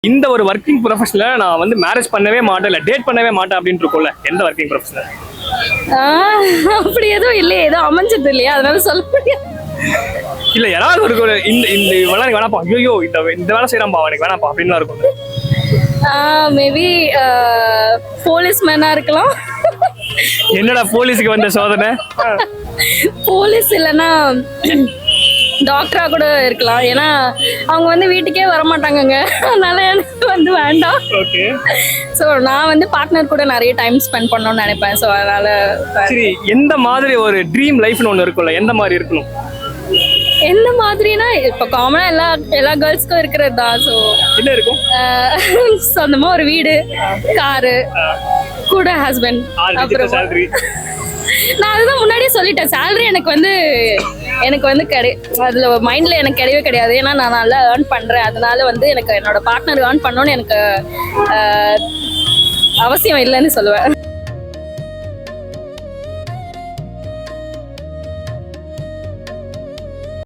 இந்த ஒரு ஒர்க்கிங் ப்ரொஃபஷன்ல நான் வந்து மேரேஜ் பண்ணவே மாட்டேன் இல்ல டேட் பண்ணவே மாட்டேன் அப்படின்னு இருக்கும்ல, எந்த ஒர்க்கிங் ப்ரொஃபஷனல்? அப்படி எதுவும் இல்லையே, ஏதோ அமைஞ்சது இல்லையா, அதனால சொல்ல முடியாது. இல்ல யாராவது ஒரு இந்த இந்த வேலை வேணாப்பா, ஐயோ இந்த வேலை செய்யறான்பா எனக்கு வேணாப்பா அப்படின்னு இருக்கும். மேபி போலீஸ்மேனா இருக்கலாம். என்னடா போலீஸுக்கு வந்த சோதனை? போலீஸ் இல்லைன்னா டாக்டரா கூட இருக்கலாம். ஏன்னா அவங்க வந்து வீட்டுக்கே வரமாட்டாங்கங்க, அதனால எனக்கு வந்து வேண்டாம். ஓகே. ஸோ நான் வந்து பார்ட்னர் கூட நிறைய டைம் ஸ்பெண்ட் பண்ணணும்னு நினைப்பேன். ஸோ அதனால சரி, எந்த மாதிரி ஒரு ட்ரீம் லைஃப்னு ஒன்று இருக்கும்ல, எந்த மாதிரி இருக்கணும்? எந்த மாதிரினா இப்போ காமனா எல்லா கேர்ள்ஸ்க்கும் இருக்கிறது தான். ஸோ என்ன இருக்கும்? சொந்தமா ஒரு வீடு, காரு, கூட ஹஸ்பண்ட். அப்புறம் salary. நான் அதுதான் முன்னாடியே சொல்லிட்டேன், சேலரி எனக்கு வந்து அதுல மைண்ட்ல எனக்கு கிடையவே கிடையாது. ஏன்னா நான் நல்லா ஏர்ன் பண்றேன், அதனால வந்து எனக்கு என்னோட பார்ட்னர் ஏர்ன் பண்ணணும்னு எனக்கு அவசியம் இல்லைன்னு சொல்லுவேன்.